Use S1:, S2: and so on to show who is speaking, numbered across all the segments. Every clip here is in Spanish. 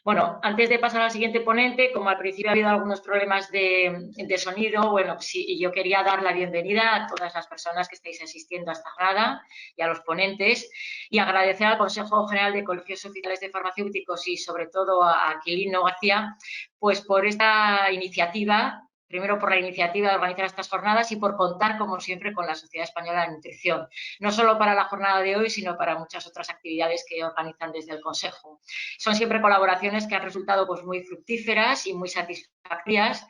S1: Bueno, antes de pasar al siguiente ponente, como al principio ha habido algunos problemas de sonido, bueno, sí, yo quería dar la bienvenida a todas las personas que estáis asistiendo a esta jornada y a los ponentes y agradecer al Consejo General de Colegios Oficiales de Farmacéuticos y sobre todo a Aquilino García, pues por esta iniciativa. Primero por la iniciativa de organizar estas jornadas y por contar, como siempre, con la Sociedad Española de Nutrición, no solo para la jornada de hoy, sino para muchas otras actividades que organizan desde el Consejo. Son siempre colaboraciones que han resultado pues, muy fructíferas y muy satisfactorias.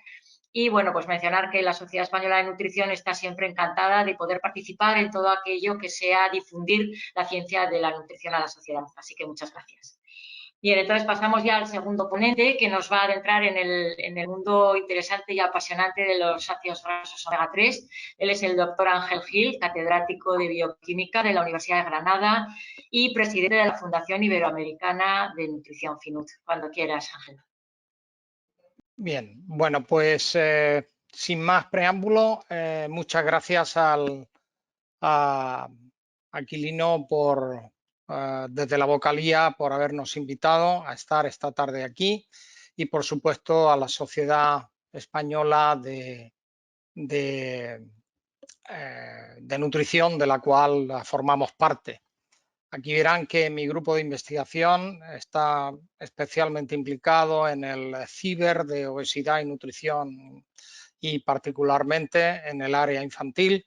S1: Y bueno, pues mencionar que la Sociedad Española de Nutrición está siempre encantada de poder participar en todo aquello que sea difundir la ciencia de la nutrición a la sociedad. Así que muchas gracias. Bien, entonces pasamos ya al segundo ponente que nos va a adentrar en el mundo interesante y apasionante de los ácidos grasos omega 3. Él es el doctor Ángel Gil, catedrático de Bioquímica de la Universidad de Granada y presidente de la Fundación Iberoamericana de Nutrición FINUT. Cuando quieras, Ángel.
S2: Bien, bueno, pues sin más preámbulo, muchas gracias a Aquilino desde la vocalía por habernos invitado a estar esta tarde aquí y por supuesto a la Sociedad Española de Nutrición de la cual formamos parte. Aquí verán que mi grupo de investigación está especialmente implicado en el ciber de obesidad y nutrición y particularmente en el área infantil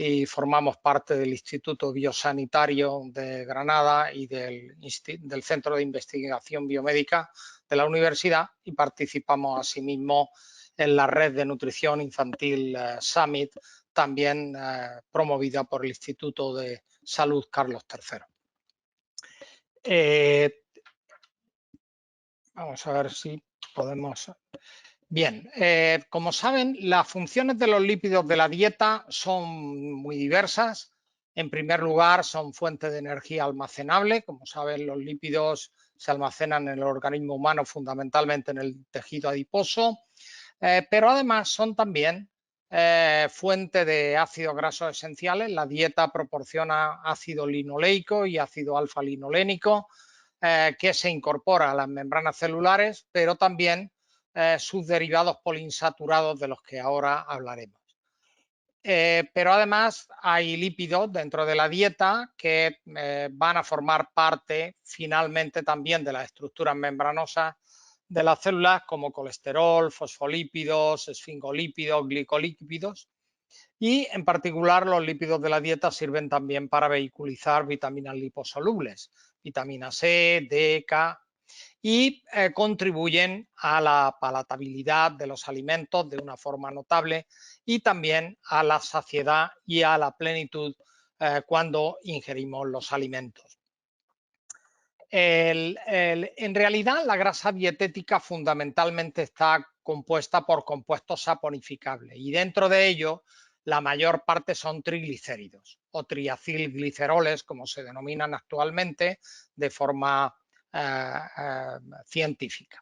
S2: y formamos parte del Instituto Biosanitario de Granada y del Centro de Investigación Biomédica de la universidad y participamos asimismo en la red de nutrición infantil Summit, también promovida por el Instituto de Salud Carlos III. Vamos a ver si podemos. Bien, como saben, las funciones de los lípidos de la dieta son muy diversas. En primer lugar, son fuente de energía almacenable. Como saben, los lípidos se almacenan en el organismo humano fundamentalmente en el tejido adiposo, pero además son también fuente de ácidos grasos esenciales. La dieta proporciona ácido linoleico y ácido alfa-linolénico que se incorpora a las membranas celulares, pero también sus derivados poliinsaturados de los que ahora hablaremos. Pero además hay lípidos dentro de la dieta que van a formar parte finalmente también de las estructuras membranosas de las células como colesterol, fosfolípidos, esfingolípidos, glicolípidos y en particular los lípidos de la dieta sirven también para vehiculizar vitaminas liposolubles, vitamina C, D, K y contribuyen a la palatabilidad de los alimentos de una forma notable y también a la saciedad y a la plenitud cuando ingerimos los alimentos. En realidad, la grasa dietética fundamentalmente está compuesta por compuestos saponificables y dentro de ello la mayor parte son triglicéridos o triacilgliceroles, como se denominan actualmente de forma científica.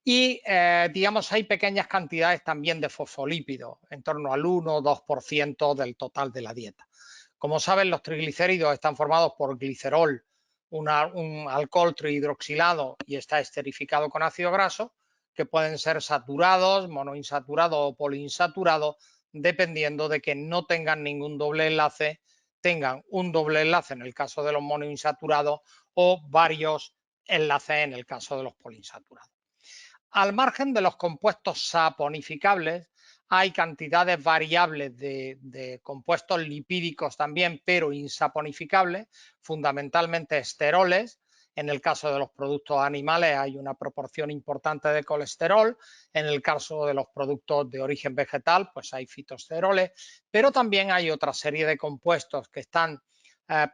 S2: Y digamos hay pequeñas cantidades también de fosfolípidos, en torno al 1 o 2% del total de la dieta. Como saben, los triglicéridos están formados por glicerol, un alcohol trihidroxilado y está esterificado con ácido graso, que pueden ser saturados, monoinsaturados o poliinsaturados, dependiendo de que no tengan ningún doble enlace, tengan un doble enlace en el caso de los monoinsaturados o varios enlaces en el caso de los poliinsaturados. Al margen de los compuestos saponificables, hay cantidades variables de compuestos lipídicos también, pero insaponificables, fundamentalmente esteroles. En el caso de los productos animales hay una proporción importante de colesterol. En el caso de los productos de origen vegetal, pues hay fitoesteroles, pero también hay otra serie de compuestos que están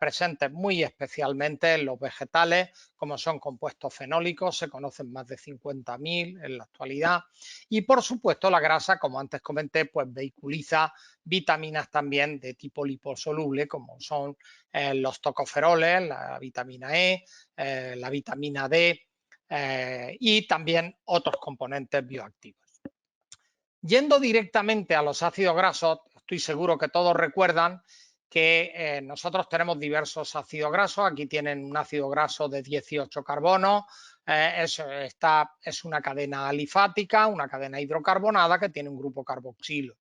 S2: presentes muy especialmente en los vegetales, como son compuestos fenólicos, se conocen más de 50.000 en la actualidad, y por supuesto la grasa, como antes comenté, pues vehiculiza vitaminas también de tipo liposoluble, como son los tocoferoles, la vitamina E, la vitamina D y también otros componentes bioactivos. Yendo directamente a los ácidos grasos, estoy seguro que todos recuerdan que nosotros tenemos diversos ácidos grasos. Aquí tienen un ácido graso de 18 carbonos. Esta es una cadena alifática, una cadena hidrocarbonada que tiene un grupo carboxilo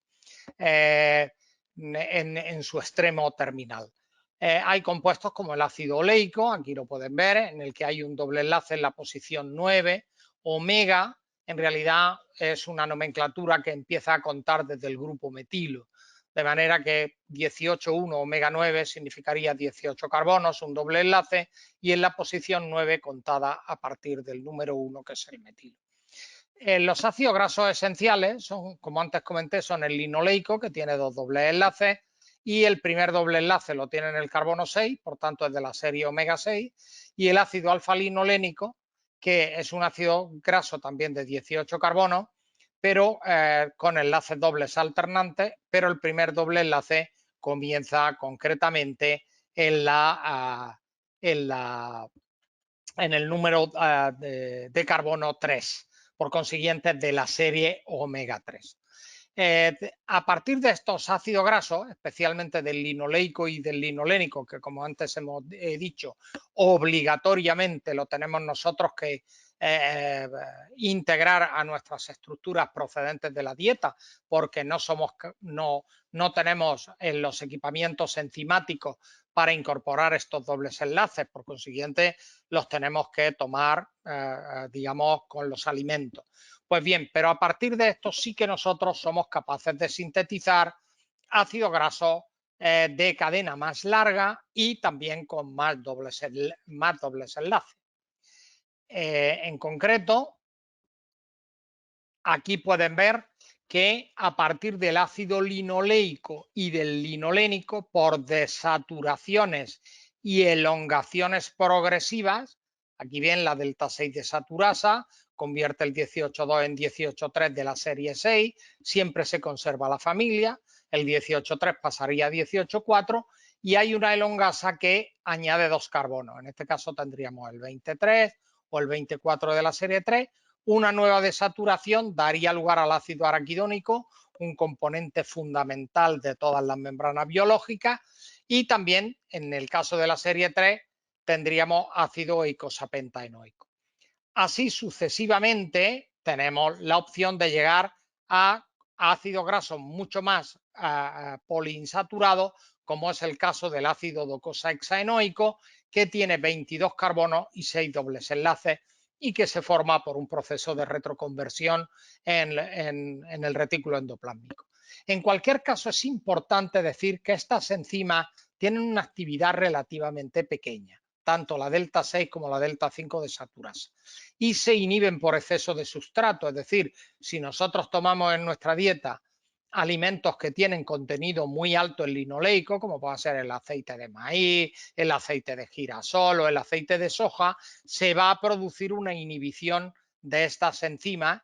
S2: en su extremo terminal. Hay compuestos como el ácido oleico, aquí lo pueden ver, en el que hay un doble enlace en la posición 9. Omega, en realidad, es una nomenclatura que empieza a contar desde el grupo metilo. De manera que 18,1 omega 9 significaría 18 carbonos, un doble enlace, y en la posición 9 contada a partir del número 1, que es el metilo. Los ácidos grasos esenciales, son, como antes comenté, son el linoleico, que tiene 2 dobles enlaces, y el primer doble enlace lo tiene en el carbono 6, por tanto es de la serie omega 6, y el ácido alfa-linolénico, que es un ácido graso también de 18 carbonos, pero con enlaces dobles alternantes, pero el primer doble enlace comienza concretamente en el número de carbono 3, por consiguiente de la serie omega 3. A partir de estos ácidos grasos, especialmente del linoleico y del linolénico, que como antes hemos dicho, obligatoriamente lo tenemos nosotros que integrar a nuestras estructuras procedentes de la dieta, porque no tenemos en los equipamientos enzimáticos para incorporar estos dobles enlaces, por consiguiente los tenemos que tomar, digamos, con los alimentos. Pues bien, pero a partir de esto sí que nosotros somos capaces de sintetizar ácidos grasos de cadena más larga y también con más dobles enlaces. En concreto, aquí pueden ver que a partir del ácido linoleico y del linolénico, por desaturaciones y elongaciones progresivas, aquí ven la delta 6 desaturasa, convierte el 18,2 en 18,3 de la serie 6, siempre se conserva la familia, el 18,3 pasaría a 18,4 y hay una elongasa que añade 2 carbonos, en este caso tendríamos el 23 o el 24 de la serie 3, una nueva desaturación daría lugar al ácido araquidónico, un componente fundamental de todas las membranas biológicas, y también en el caso de la serie 3 tendríamos ácido eicosapentaenoico. Así sucesivamente tenemos la opción de llegar a ácidos grasos mucho más poliinsaturados, como es el caso del ácido docosahexaenoico, que tiene 22 carbonos y 6 dobles enlaces y que se forma por un proceso de retroconversión en el retículo endoplásmico. En cualquier caso, es importante decir que estas enzimas tienen una actividad relativamente pequeña, tanto la delta 6 como la delta 5 desaturasa, y se inhiben por exceso de sustrato, es decir, si nosotros tomamos en nuestra dieta alimentos que tienen contenido muy alto en linoleico, como puede ser el aceite de maíz, el aceite de girasol o el aceite de soja, se va a producir una inhibición de estas enzimas,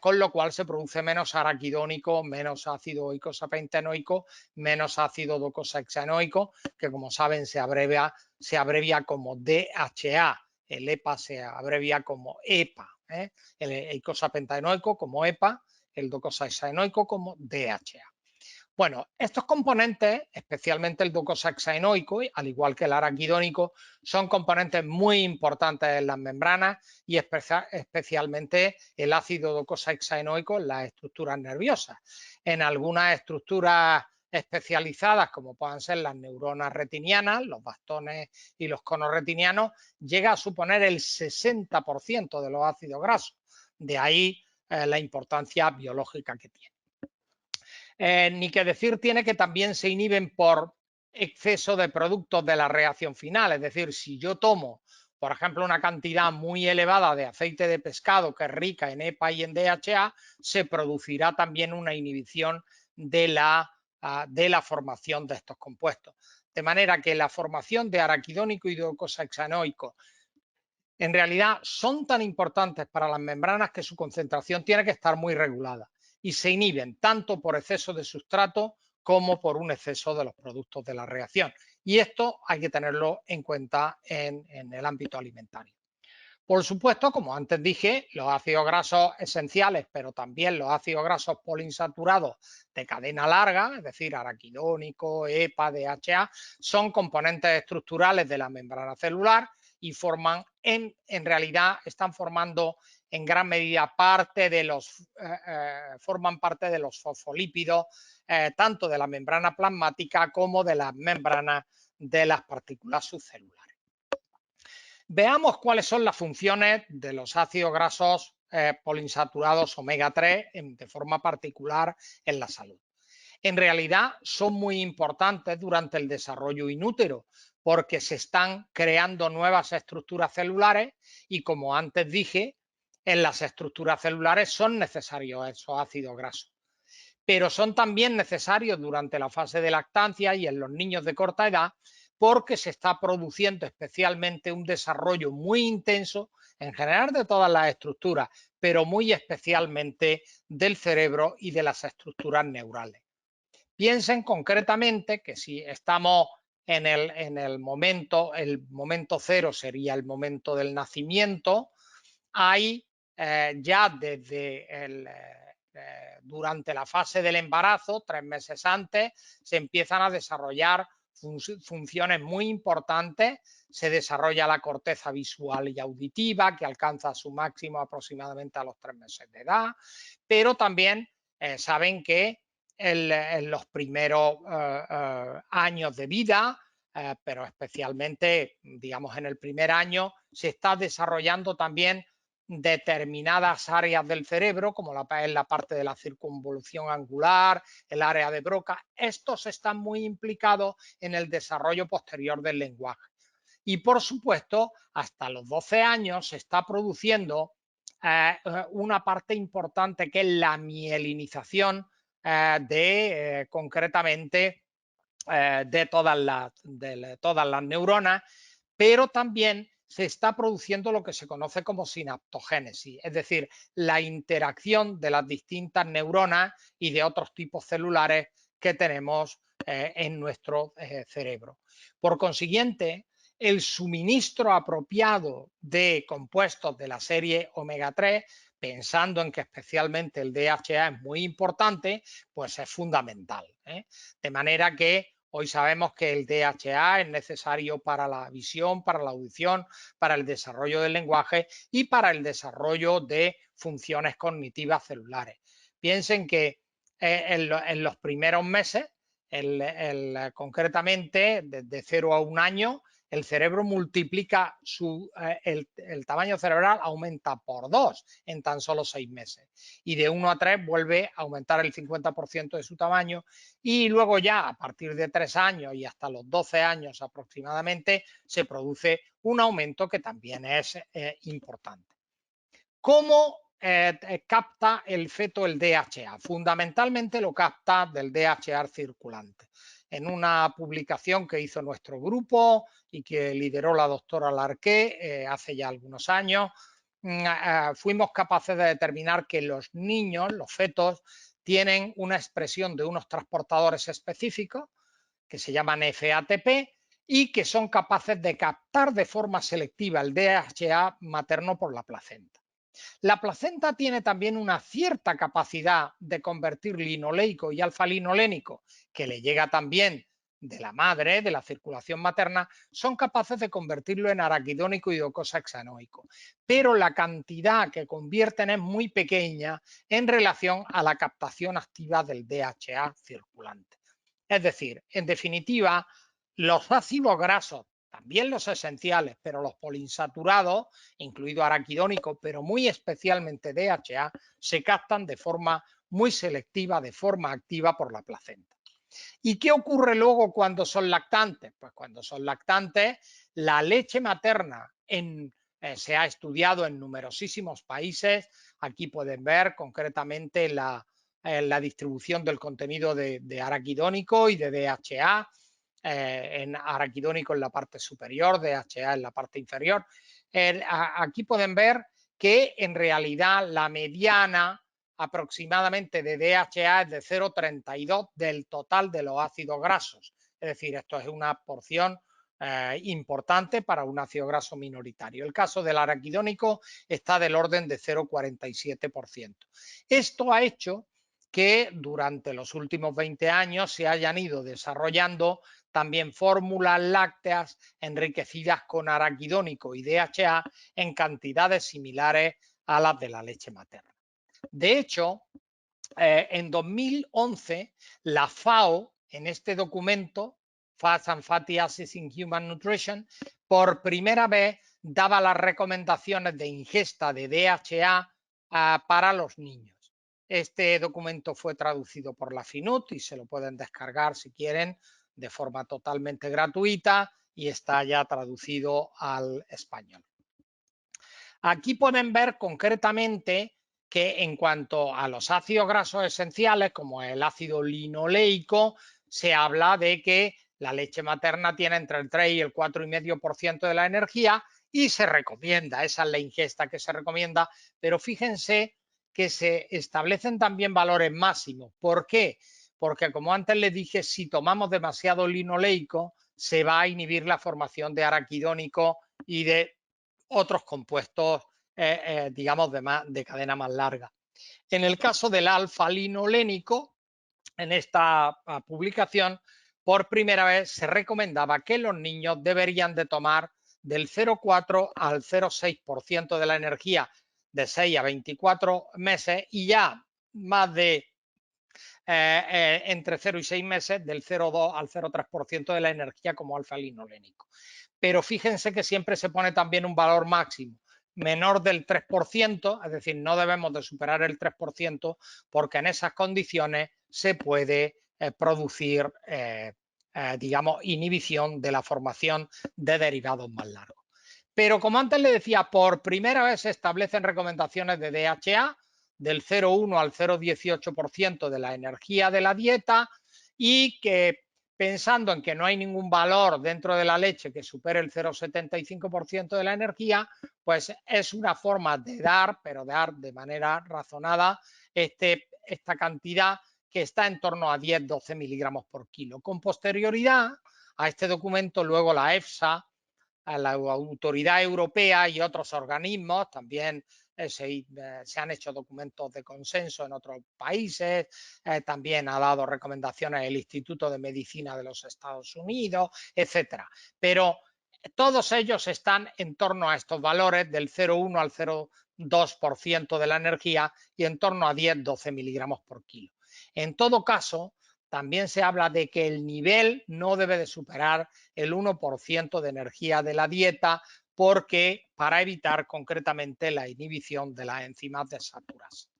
S2: con lo cual se produce menos araquidónico, menos ácido eicosapentaenoico, menos ácido docosahexaenoico, que como saben se abrevia como DHA, el EPA se abrevia como EPA, el eicosapentaenoico como EPA, el docosahexaenoico como DHA. Bueno, estos componentes, especialmente el docosahexaenoico, al igual que el araquidónico, son componentes muy importantes en las membranas y especialmente el ácido docosahexaenoico en las estructuras nerviosas. En algunas estructuras especializadas, como puedan ser las neuronas retinianas, los bastones y los conos retinianos, llega a suponer el 60% de los ácidos grasos. De ahí la importancia biológica que tiene. Ni que decir tiene que también se inhiben por exceso de productos de la reacción final, es decir, si yo tomo, por ejemplo, una cantidad muy elevada de aceite de pescado que es rica en EPA y en DHA, se producirá también una inhibición de la formación de estos compuestos. De manera que la formación de araquidónico y docosahexaenoico en realidad son tan importantes para las membranas que su concentración tiene que estar muy regulada y se inhiben tanto por exceso de sustrato como por un exceso de los productos de la reacción. Y esto hay que tenerlo en cuenta en el ámbito alimentario. Por supuesto, como antes dije, los ácidos grasos esenciales, pero también los ácidos grasos poliinsaturados de cadena larga, es decir, araquidónico, EPA, DHA, son componentes estructurales de la membrana celular y en realidad están formando en gran medida forman parte de los fosfolípidos, tanto de la membrana plasmática como de las membranas de las partículas subcelulares. Veamos cuáles son las funciones de los ácidos grasos poliinsaturados omega 3 de forma particular en la salud. En realidad son muy importantes durante el desarrollo in útero porque se están creando nuevas estructuras celulares y, como antes dije, en las estructuras celulares son necesarios esos ácidos grasos. Pero son también necesarios durante la fase de lactancia y en los niños de corta edad porque se está produciendo especialmente un desarrollo muy intenso en general de todas las estructuras, pero muy especialmente del cerebro y de las estructuras neurales. Piensen concretamente que si estamos en el momento cero sería el momento del nacimiento, hay ya durante la fase del embarazo, 3 meses antes, se empiezan a desarrollar funciones muy importantes. Se desarrolla la corteza visual y auditiva, que alcanza su máximo aproximadamente a los 3 meses de edad, pero también saben que en los primeros años de vida, pero especialmente, digamos, en el primer año, se está desarrollando también determinadas áreas del cerebro, como es la parte de la circunvolución angular, el área de Broca. Estos están muy implicados en el desarrollo posterior del lenguaje. Y, por supuesto, hasta los 12 años se está produciendo una parte importante que es la mielinización concretamente de todas las neuronas, pero también se está produciendo lo que se conoce como sinaptogénesis, es decir, la interacción de las distintas neuronas y de otros tipos celulares que tenemos en nuestro cerebro. Por consiguiente, el suministro apropiado de compuestos de la serie omega 3, pensando en que especialmente el DHA es muy importante, pues es fundamental. De manera que hoy sabemos que el DHA es necesario para la visión, para la audición, para el desarrollo del lenguaje y para el desarrollo de funciones cognitivas celulares. Piensen que en los primeros meses, concretamente desde 0 a 1 año, el cerebro multiplica el tamaño cerebral, aumenta por 2 en tan solo 6 meses. Y de 1 a 3 vuelve a aumentar el 50% de su tamaño. Y luego ya a partir de 3 años y hasta los 12 años aproximadamente se produce un aumento que también es importante. ¿Cómo capta el feto el DHA? Fundamentalmente lo capta del DHA circulante. En una publicación que hizo nuestro grupo y que lideró la doctora Larqué hace ya algunos años, fuimos capaces de determinar que los niños, los fetos, tienen una expresión de unos transportadores específicos que se llaman FATP y que son capaces de captar de forma selectiva el DHA materno por la placenta. La placenta tiene también una cierta capacidad de convertir linoleico y alfa-linolénico, que le llega también de la madre, de la circulación materna, son capaces de convertirlo en araquidónico y docosahexanoico. Pero la cantidad que convierten es muy pequeña en relación a la captación activa del DHA circulante. Es decir, en definitiva, los ácidos grasos, también los esenciales, pero los poliinsaturados, incluido araquidónico, pero muy especialmente DHA, se captan de forma muy selectiva, de forma activa por la placenta. ¿Y qué ocurre luego cuando son lactantes? Pues cuando son lactantes, la leche materna se ha estudiado en numerosísimos países. Aquí pueden ver concretamente la distribución del contenido de araquidónico y de DHA. En araquidónico en la parte superior, DHA en la parte inferior. Aquí pueden ver que en realidad la mediana aproximadamente de DHA es de 0,32 del total de los ácidos grasos. Es decir, esto es una porción importante para un ácido graso minoritario. El caso del araquidónico está del orden de 0,47%. Esto ha hecho que durante los últimos 20 años se hayan ido desarrollando también fórmulas lácteas enriquecidas con araquidónico y DHA en cantidades similares a las de la leche materna. De hecho, en 2011, la FAO, en este documento, Fats and Fatty Acids in Human Nutrition, por primera vez daba las recomendaciones de ingesta de DHA para los niños. Este documento fue traducido por la FINUT y se lo pueden descargar si quieren de forma totalmente gratuita y está ya traducido al español. Aquí pueden ver concretamente que en cuanto a los ácidos grasos esenciales, como el ácido linoleico, se habla de que la leche materna tiene entre el 3 y el 4,5% de la energía y se recomienda, esa es la ingesta que se recomienda, pero fíjense que se establecen también valores máximos. ¿Por qué? Porque como antes les dije, si tomamos demasiado linoleico, se va a inhibir la formación de araquidónico y de otros compuestos, digamos, de cadena más larga. En el caso del alfa-linolénico, en esta publicación, por primera vez se recomendaba que los niños deberían de tomar del 0,4 al 0,6% de la energía de 6 a 24 meses y ya más de entre 0 y 6 meses del 0,2 al 0,3% de la energía como alfa-linolénico. Pero fíjense que siempre se pone también un valor máximo menor del 3%, es decir, no debemos de superar el 3% porque en esas condiciones se puede producir, digamos, inhibición de la formación de derivados más largos. Pero como antes le decía, por primera vez se establecen recomendaciones de DHA del 0,1 al 0,18% de la energía de la dieta y que pensando en que no hay ningún valor dentro de la leche que supere el 0,75% de la energía, pues es una forma de dar, pero dar de manera razonada esta cantidad que está en torno a 10-12 miligramos por kilo. Con posterioridad a este documento, luego la EFSA, a la Autoridad Europea y otros organismos, también se han hecho documentos de consenso en otros países, también ha dado recomendaciones el Instituto de Medicina de los Estados Unidos, etcétera. Pero todos ellos están en torno a estos valores del 0,1 al 0,2% de la energía y en torno a 10-12 miligramos por kilo. En todo caso, también se habla de que el nivel no debe de superar el 1% de energía de la dieta porque para evitar concretamente la inhibición de las enzimas desaturasas.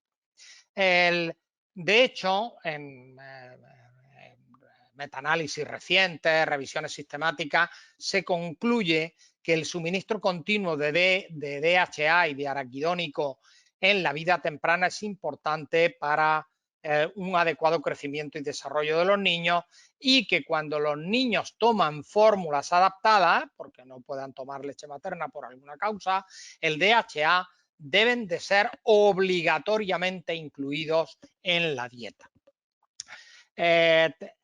S2: De hecho, en metaanálisis recientes, revisiones sistemáticas, se concluye que el suministro continuo de DHA y de araquidónico en la vida temprana es importante para un adecuado crecimiento y desarrollo de los niños y que cuando los niños toman fórmulas adaptadas, porque no puedan tomar leche materna por alguna causa, el DHA deben de ser obligatoriamente incluidos en la dieta.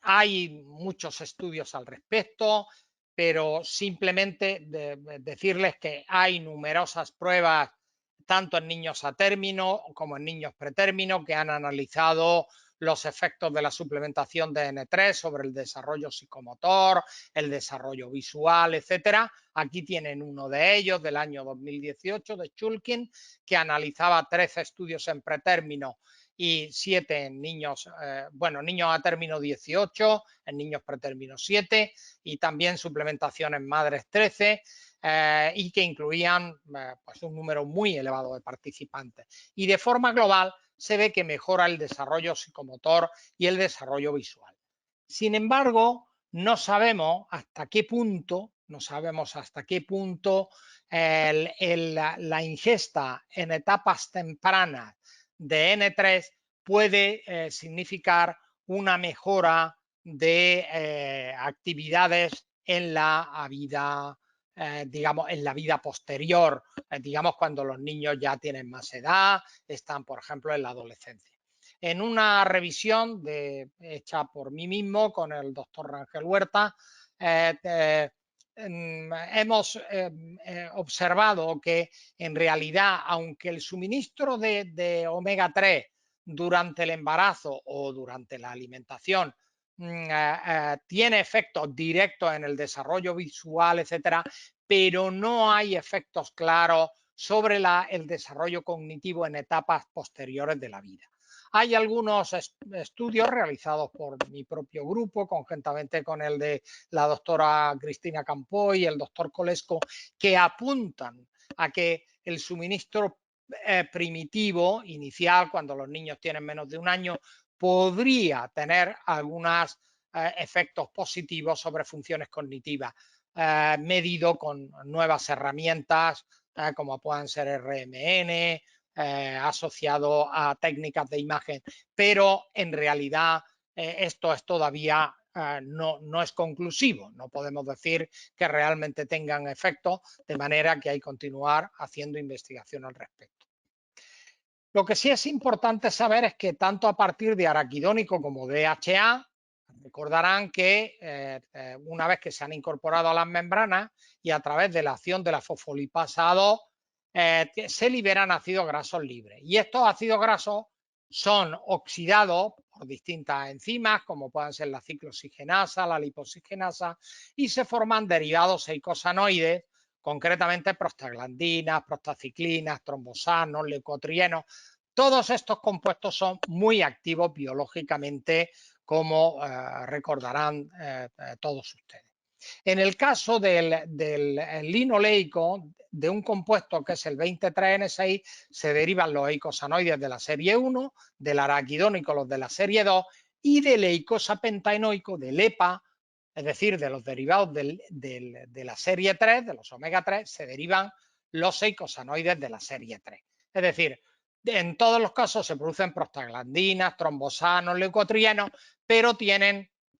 S2: Hay muchos estudios al respecto, pero simplemente decirles que hay numerosas pruebas tanto en niños a término como en niños pretérmino que han analizado los efectos de la suplementación de N3 sobre el desarrollo psicomotor, el desarrollo visual, etcétera. Aquí tienen uno de ellos del año 2018 de Chulkin, que analizaba 13 estudios en pretérmino y 7 en niños, niños a término 18, en niños pretérmino 7 y también suplementación en madres 13 y que incluían pues un número muy elevado de participantes. Y de forma global se ve que mejora el desarrollo psicomotor y el desarrollo visual. Sin embargo, no sabemos hasta qué punto, la ingesta en etapas tempranas de N3 puede significar una mejora de actividades en la vida, digamos, en la vida posterior, digamos, cuando los niños ya tienen más edad, están, por ejemplo, en la adolescencia. En una revisión hecha por mí mismo con el doctor Rangel Huerta, hemos observado que en realidad, aunque el suministro de omega 3 durante el embarazo o durante la alimentación tiene efectos directos en el desarrollo visual, etcétera, pero no hay efectos claros sobre el desarrollo cognitivo en etapas posteriores de la vida. Hay algunos estudios realizados por mi propio grupo, conjuntamente con el de la doctora Cristina Campoy y el doctor Colesco, que apuntan a que el suministro primitivo, inicial, cuando los niños tienen menos de un año, podría tener algunos efectos positivos sobre funciones cognitivas, medido con nuevas herramientas como puedan ser RMN, asociado a técnicas de imagen, pero en realidad esto es todavía no es conclusivo, no podemos decir que realmente tengan efecto, de manera que hay que continuar haciendo investigación al respecto. Lo que sí es importante saber es que tanto a partir de araquidónico como DHA, recordarán que una vez que se han incorporado a las membranas y a través de la acción de la fosfolipasa 2, se liberan ácidos grasos libres. Y estos ácidos grasos son oxidados por distintas enzimas, como pueden ser la ciclooxigenasa, la lipoxigenasa, y se forman derivados eicosanoides, concretamente prostaglandinas, prostaciclinas, trombosanos, leucotrienos. Todos estos compuestos son muy activos biológicamente, como recordarán todos ustedes. En el caso del linoleico, de un compuesto que es el 23N6, se derivan los eicosanoides de la serie 1, del araquidónico los de la serie 2 y del eicosapentaenoico del EPA, es decir, de los derivados de la serie 3, de los omega 3, se derivan los eicosanoides de la serie 3. Es decir, en todos los casos se producen prostaglandinas, trombosanos, leucotrienos, pero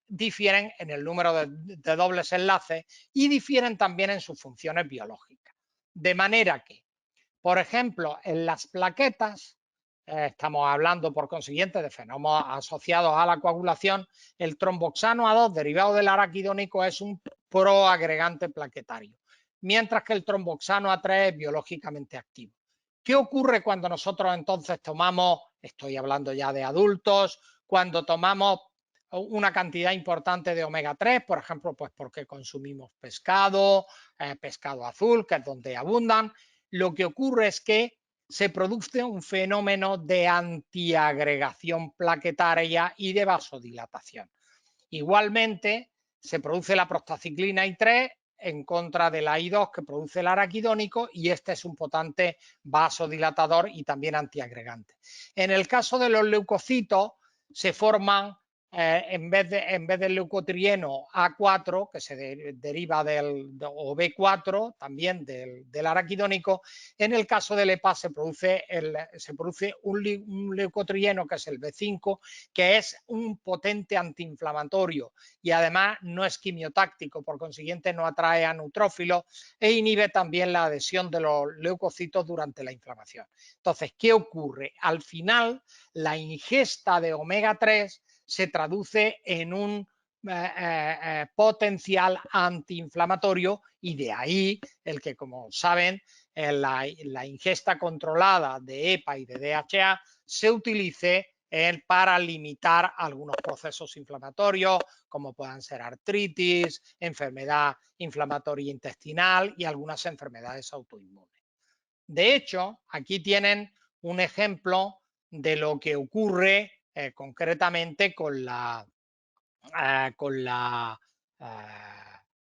S2: difieren en el número de dobles enlaces y difieren también en sus funciones biológicas. De manera que, por ejemplo, en las plaquetas, estamos hablando por consiguiente de fenómenos asociados a la coagulación, el tromboxano A2 derivado del araquidónico es un proagregante plaquetario, mientras que el tromboxano A3 es biológicamente activo. ¿Qué ocurre cuando nosotros entonces tomamos, estoy hablando ya de adultos, cuando tomamos una cantidad importante de omega 3, por ejemplo, pues porque consumimos pescado, pescado azul, que es donde abundan? Lo que ocurre es que se produce un fenómeno de antiagregación plaquetaria y de vasodilatación. Igualmente, se produce la prostaciclina I3 en contra de la I2 que produce el araquidónico, y este es un potente vasodilatador y también antiagregante. En el caso de los leucocitos, se forman en vez del leucotrieno A4, que se deriva o B4, también del araquidónico, en el caso del EPA se produce un leucotrieno, que es el B5, que es un potente antiinflamatorio y además no es quimiotáctico, por consiguiente no atrae a neutrófilos e inhibe también la adhesión de los leucocitos durante la inflamación. Entonces, ¿qué ocurre? Al final, la ingesta de omega 3 se traduce en un potencial antiinflamatorio, y de ahí el que, como saben, la ingesta controlada de EPA y de DHA se utilice para limitar algunos procesos inflamatorios, como puedan ser artritis, enfermedad inflamatoria intestinal y algunas enfermedades autoinmunes. De hecho, aquí tienen un ejemplo de lo que ocurre concretamente con la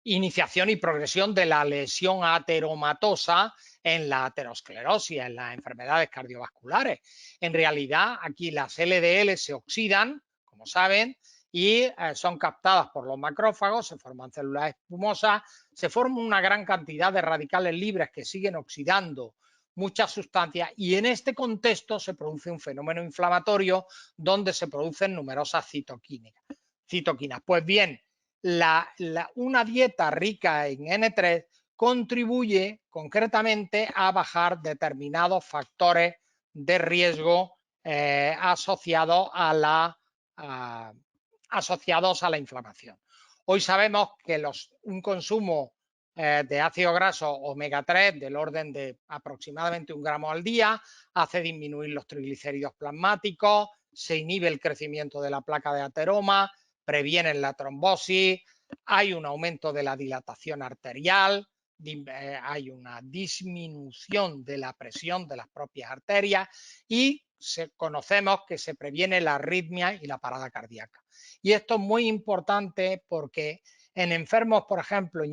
S2: iniciación y progresión de la lesión ateromatosa en la aterosclerosis, en las enfermedades cardiovasculares. En realidad, aquí las LDL se oxidan, como saben, y son captadas por los macrófagos, se forman células espumosas, se forma una gran cantidad de radicales libres que siguen oxidando muchas sustancias, y en este contexto se produce un fenómeno inflamatorio donde se producen numerosas citoquinas. Pues bien, una dieta rica en N3 contribuye concretamente a bajar determinados factores de riesgo asociados a la inflamación. Hoy sabemos que un consumo de ácido graso omega 3 del orden de aproximadamente 1 gramo al día, hace disminuir los triglicéridos plasmáticos, se inhibe el crecimiento de la placa de ateroma, previene la trombosis, hay un aumento de la dilatación arterial, hay una disminución de la presión de las propias arterias y conocemos que se previene la arritmia y la parada cardíaca. Y esto es muy importante porque en enfermos, por ejemplo,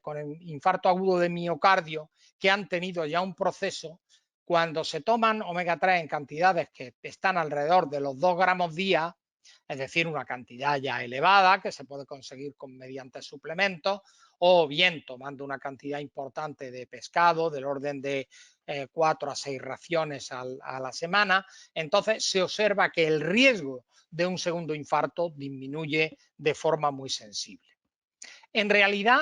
S2: con infarto agudo de miocardio que han tenido ya un proceso, cuando se toman omega 3 en cantidades que están alrededor de los 2 gramos día, es decir, una cantidad ya elevada que se puede conseguir mediante suplementos, o bien tomando una cantidad importante de pescado del orden de 4 a 6 raciones a la semana, entonces se observa que el riesgo de un segundo infarto disminuye de forma muy sensible. En realidad,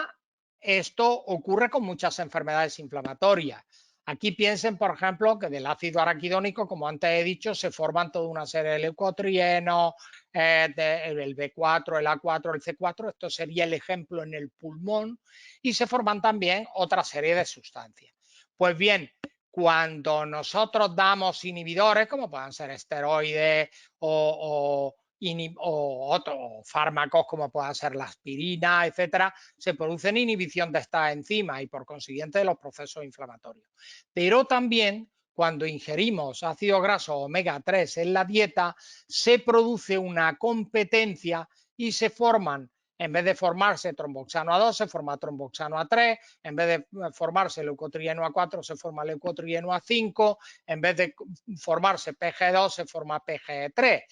S2: esto ocurre con muchas enfermedades inflamatorias. Aquí piensen, por ejemplo, que del ácido araquidónico, como antes he dicho, se forman toda una serie de leucotrienos, el B4, el A4, el C4, esto sería el ejemplo en el pulmón, y se forman también otra serie de sustancias. Pues bien, cuando nosotros damos inhibidores, como puedan ser esteroides o otros fármacos como pueda ser la aspirina, etcétera, se producen inhibición de estas enzimas y por consiguiente de los procesos inflamatorios. Pero también cuando ingerimos ácido graso omega 3 en la dieta, se produce una competencia y se forman, en vez de formarse tromboxano A2, se forma tromboxano A3, en vez de formarse leucotrieno A4, se forma leucotrieno A5, en vez de formarse PG2, se forma PG3.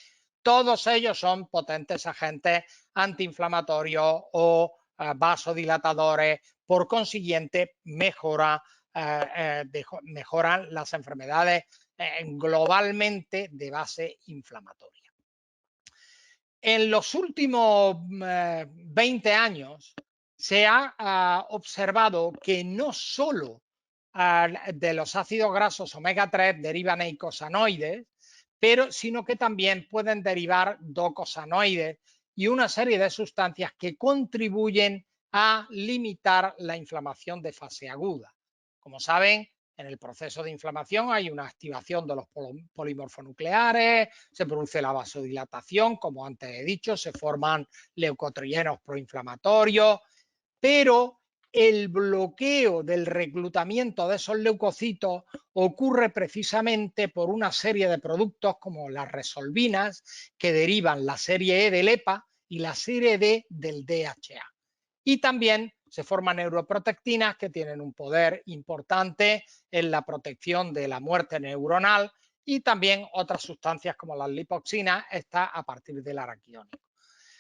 S2: Todos ellos son potentes agentes antiinflamatorios o vasodilatadores, por consiguiente mejoran las enfermedades globalmente de base inflamatoria. En los últimos 20 años se ha observado que no solo de los ácidos grasos omega 3 derivan eicosanoides, sino que también pueden derivar docosanoides y una serie de sustancias que contribuyen a limitar la inflamación de fase aguda. Como saben, en el proceso de inflamación hay una activación de los polimorfonucleares, se produce la vasodilatación, como antes he dicho, se forman leucotrienos proinflamatorios, pero el bloqueo del reclutamiento de esos leucocitos ocurre precisamente por una serie de productos como las resolvinas que derivan la serie E del EPA y la serie D del DHA. Y también se forman neuroprotectinas que tienen un poder importante en la protección de la muerte neuronal y también otras sustancias como las lipoxinas, está a partir del araquidónico.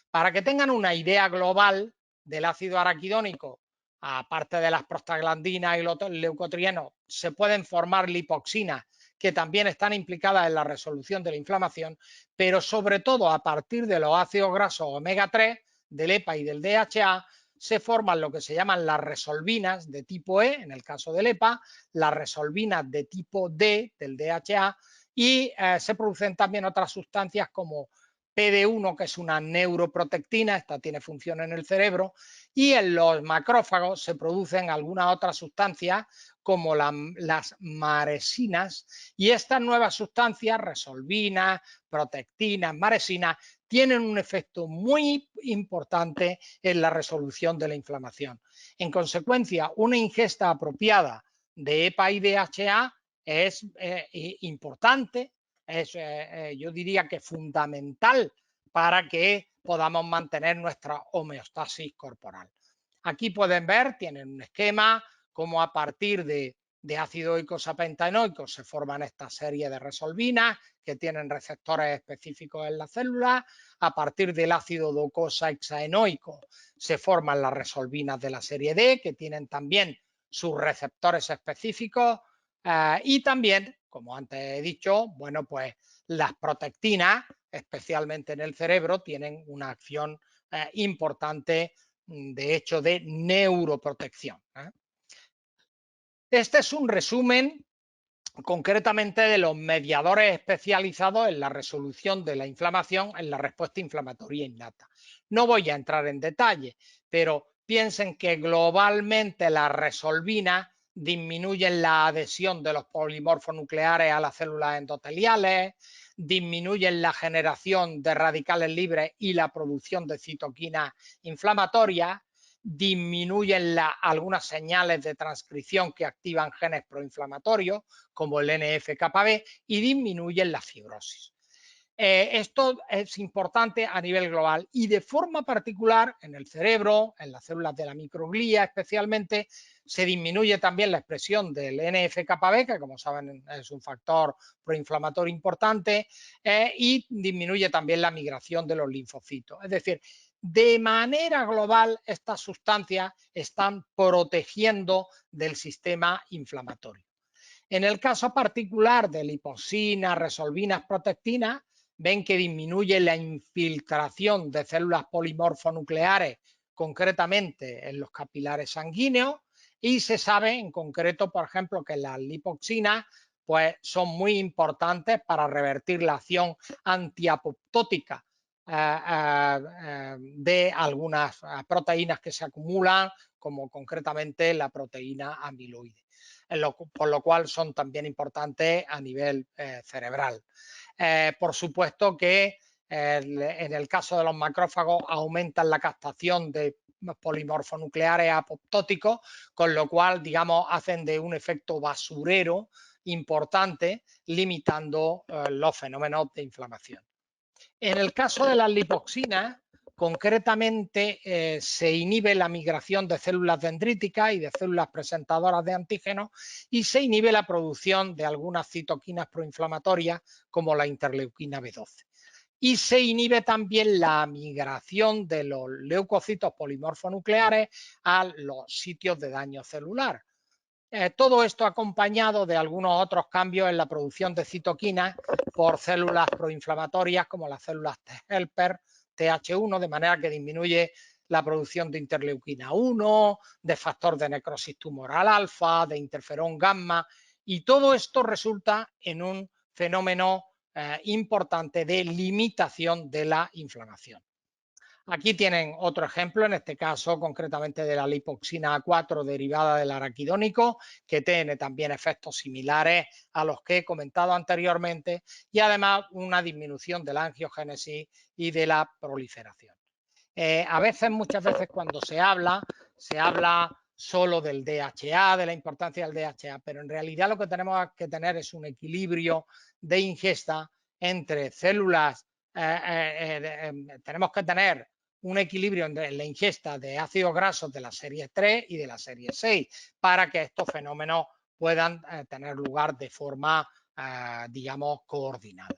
S2: Para que tengan una idea global del ácido araquidónico, aparte de las prostaglandinas y los leucotrienos, se pueden formar lipoxinas que también están implicadas en la resolución de la inflamación, pero sobre todo a partir de los ácidos grasos omega 3, del EPA y del DHA, se forman lo que se llaman las resolvinas de tipo E, en el caso del EPA, las resolvinas de tipo D, del DHA, y se producen también otras sustancias como PD1, que es una neuroprotectina, esta tiene función en el cerebro, y en los macrófagos se producen algunas otras sustancias como las maresinas, y estas nuevas sustancias, resolvinas, protectinas, maresinas, tienen un efecto muy importante en la resolución de la inflamación. En consecuencia, una ingesta apropiada de EPA y DHA es importante, es, yo diría que fundamental para que podamos mantener nuestra homeostasis corporal. Aquí pueden ver, tienen un esquema, cómo a partir de ácido eicosapentaenoico se forman esta serie de resolvinas que tienen receptores específicos en la célula. A partir del ácido docosahexaenoico se forman las resolvinas de la serie D, que tienen también sus receptores específicos. Y también, como antes he dicho, bueno, pues las protectinas, especialmente en el cerebro, tienen una acción importante, de hecho, de neuroprotección. Este es un resumen concretamente de los mediadores especializados en la resolución de la inflamación en la respuesta inflamatoria innata. No voy a entrar en detalle, pero piensen que globalmente las resolvinas disminuyen la adhesión de los polimorfos nucleares a las células endoteliales, disminuyen la generación de radicales libres y la producción de citoquinas inflamatorias, disminuyen algunas señales de transcripción que activan genes proinflamatorios, como el NF-κB, y disminuyen la fibrosis. Esto es importante a nivel global y de forma particular en el cerebro, en las células de la microglía especialmente, se disminuye también la expresión del NF-κB, que como saben es un factor proinflamatorio importante, y disminuye también la migración de los linfocitos. Es decir, de manera global estas sustancias están protegiendo del sistema inflamatorio. En el caso particular de liposinas, resolvinas, protectinas, ven que disminuye la infiltración de células polimorfonucleares, concretamente en los capilares sanguíneos, y se sabe en concreto, por ejemplo, que las lipoxinas pues, son muy importantes para revertir la acción antiapoptótica de algunas proteínas que se acumulan, como concretamente la proteína amiloide, por lo cual son también importantes a nivel cerebral. Por supuesto que en el caso de los macrófagos aumentan la captación de polimorfonucleares apoptóticos, con lo cual, digamos, hacen de un efecto basurero importante, limitando los fenómenos de inflamación. En el caso de las lipoxinas, concretamente se inhibe la migración de células dendríticas y de células presentadoras de antígenos y se inhibe la producción de algunas citoquinas proinflamatorias como la interleuquina B12. Y se inhibe también la migración de los leucocitos polimorfonucleares a los sitios de daño celular. Todo esto acompañado de algunos otros cambios en la producción de citoquinas por células proinflamatorias como las células T helper, TH1, de manera que disminuye la producción de interleuquina 1, de factor de necrosis tumoral alfa, de interferón gamma, y todo esto resulta en un fenómeno importante de limitación de la inflamación. Aquí tienen otro ejemplo, en este caso concretamente de la lipoxina A4 derivada del araquidónico, que tiene también efectos similares a los que he comentado anteriormente y además una disminución de la angiogénesis y de la proliferación. Muchas veces cuando se habla solo del DHA, de la importancia del DHA, pero en realidad lo que tenemos que tener es un equilibrio de ingesta entre células. Tenemos que tener un equilibrio entre la ingesta de ácidos grasos de la serie 3 y de la serie 6 para que estos fenómenos puedan tener lugar de forma, digamos, coordinada.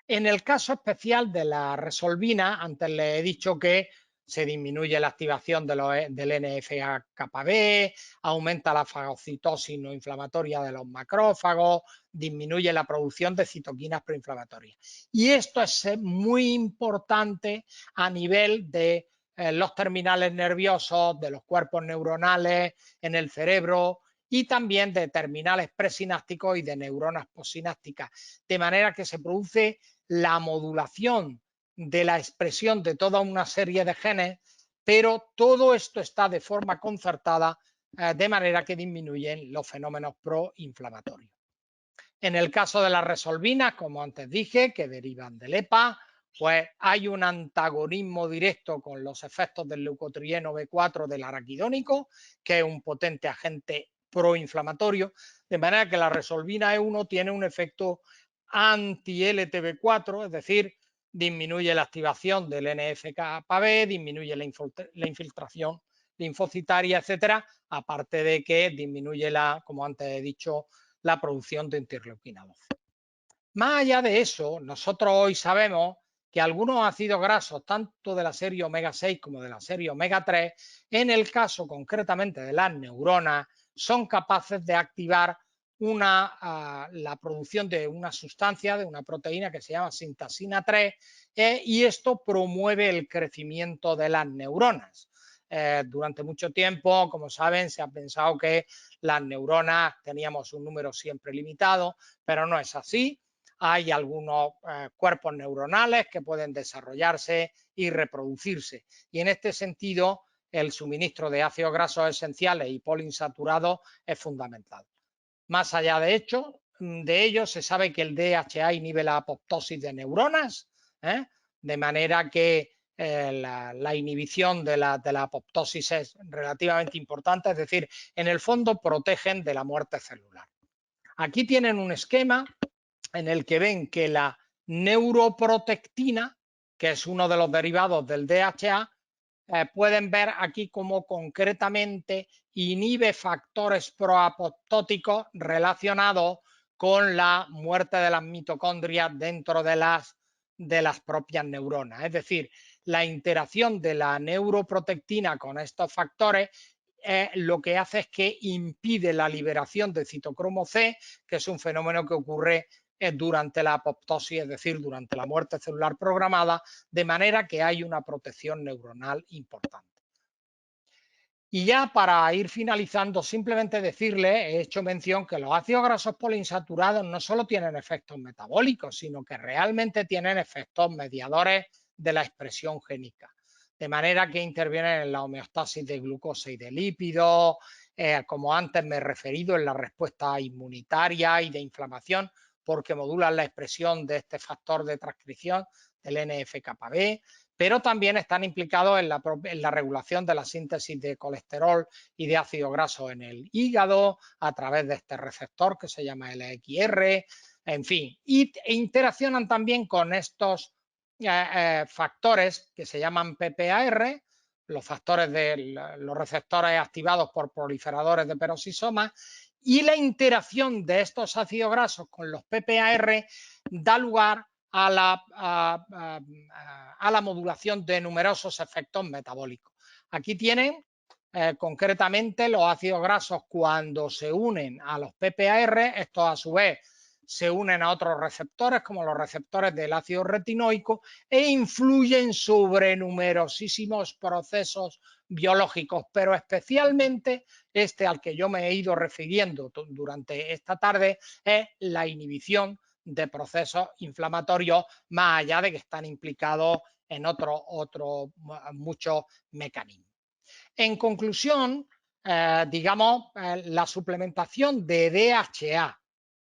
S2: En el caso especial de la resolvina, antes les he dicho que se disminuye la activación del NF-κB, aumenta la fagocitosis no inflamatoria de los macrófagos, disminuye la producción de citoquinas proinflamatorias. Y esto es muy importante a nivel de los terminales nerviosos, de los cuerpos neuronales en el cerebro y también de terminales presinápticos y de neuronas postsinápticas, de manera que se produce la modulación de la expresión de toda una serie de genes, pero todo esto está de forma concertada de manera que disminuyen los fenómenos proinflamatorios. En el caso de las resolvinas, como antes dije, que derivan del EPA, pues hay un antagonismo directo con los efectos del leucotrieno B4 del araquidónico, que es un potente agente proinflamatorio, de manera que la resolvina E1 tiene un efecto anti-LTB4, es decir, disminuye la activación del NF-κB, disminuye la infiltración linfocitaria, etcétera, aparte de que disminuye como antes he dicho, la producción de interleuquina 12. Más allá de eso, nosotros hoy sabemos que algunos ácidos grasos, tanto de la serie omega 6 como de la serie omega 3, en el caso concretamente de las neuronas, son capaces de activar la producción de una sustancia, de una proteína que se llama sintasina 3, y esto promueve el crecimiento de las neuronas. Durante mucho tiempo, como saben, se ha pensado que las neuronas teníamos un número siempre limitado, pero no es así. Hay algunos cuerpos neuronales que pueden desarrollarse y reproducirse. Y en este sentido, el suministro de ácidos grasos esenciales y poliinsaturados es fundamental. Más allá de ello, se sabe que el DHA inhibe la apoptosis de neuronas, de manera que la inhibición de la apoptosis es relativamente importante, es decir, en el fondo protegen de la muerte celular. Aquí tienen un esquema en el que ven que la neuroprotectina, que es uno de los derivados del DHA, pueden ver aquí cómo concretamente inhibe factores proapoptóticos relacionados con la muerte de las mitocondrias dentro de las propias neuronas. Es decir, la interacción de la neuroprotectina con estos factores lo que hace es que impide la liberación de citocromo C, que es un fenómeno que ocurre durante la apoptosis, es decir, durante la muerte celular programada, de manera que hay una protección neuronal importante. Y ya para ir finalizando, simplemente decirle, he hecho mención que los ácidos grasos poliinsaturados no solo tienen efectos metabólicos, sino que realmente tienen efectos mediadores de la expresión génica, de manera que intervienen en la homeostasis de glucosa y de lípidos, como antes me he referido, en la respuesta inmunitaria y de inflamación, porque modulan la expresión de este factor de transcripción del NF-κB, pero también están implicados en la regulación de la síntesis de colesterol y de ácido graso en el hígado a través de este receptor que se llama LXR, en fin, e interaccionan también con estos factores que se llaman PPAR, los factores de los receptores activados por proliferadores de peroxisomas, y la interacción de estos ácidos grasos con los PPAR da lugar a la modulación de numerosos efectos metabólicos. Aquí tienen concretamente los ácidos grasos cuando se unen a los PPAR, estos a su vez se unen a otros receptores como los receptores del ácido retinoico e influyen sobre numerosísimos procesos biológicos, pero especialmente este al que yo me he ido refiriendo durante esta tarde es la inhibición de procesos inflamatorios, más allá de que están implicados en otros muchos mecanismos. En conclusión, la suplementación de DHA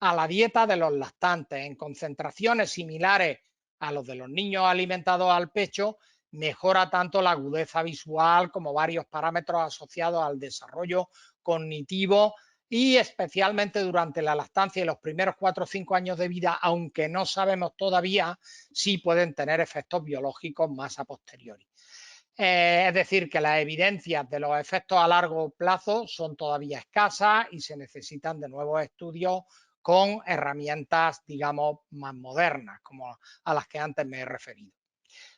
S2: a la dieta de los lactantes en concentraciones similares a los de los niños alimentados al pecho mejora tanto la agudeza visual como varios parámetros asociados al desarrollo cognitivo y especialmente durante la lactancia y los primeros 4 o 5 años de vida, aunque no sabemos todavía si pueden tener efectos biológicos más a posteriori. Es decir, que las evidencias de los efectos a largo plazo son todavía escasas y se necesitan de nuevos estudios con herramientas, digamos, más modernas, como a las que antes me he referido.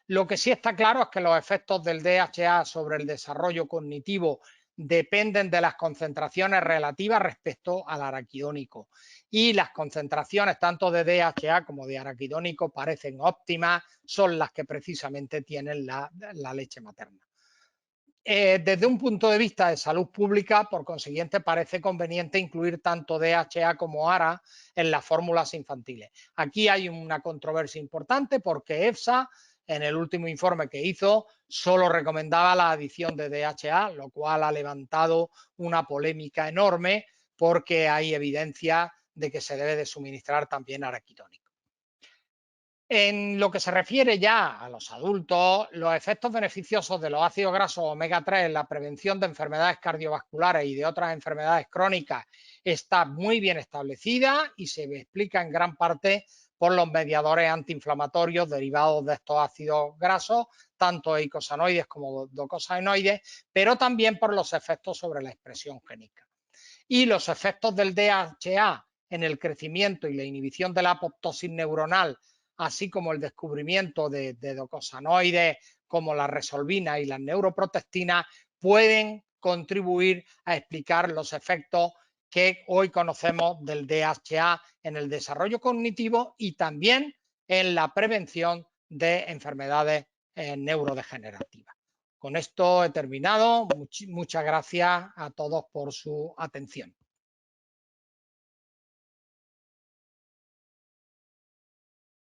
S2: Lo que sí está claro es que los efectos del DHA sobre el desarrollo cognitivo dependen de las concentraciones relativas respecto al araquidónico y las concentraciones tanto de DHA como de araquidónico parecen óptimas, son las que precisamente tienen la leche materna. Desde un punto de vista de salud pública, por consiguiente, parece conveniente incluir tanto DHA como ARA en las fórmulas infantiles. Aquí hay una controversia importante porque EFSA, en el último informe que hizo, solo recomendaba la adición de DHA, lo cual ha levantado una polémica enorme porque hay evidencia de que se debe de suministrar también araquidónico. En lo que se refiere ya a los adultos, los efectos beneficiosos de los ácidos grasos omega 3 en la prevención de enfermedades cardiovasculares y de otras enfermedades crónicas está muy bien establecida y se explica en gran parte por los mediadores antiinflamatorios derivados de estos ácidos grasos, tanto eicosanoides como docosanoides, pero también por los efectos sobre la expresión génica. Y los efectos del DHA en el crecimiento y la inhibición de la apoptosis neuronal, así como el descubrimiento de docosanoides como la resolvina y las neuroprotectinas, pueden contribuir a explicar los efectos que hoy conocemos del DHA en el desarrollo cognitivo y también en la prevención de enfermedades neurodegenerativas. Con esto he terminado. Muchas gracias a todos por su atención.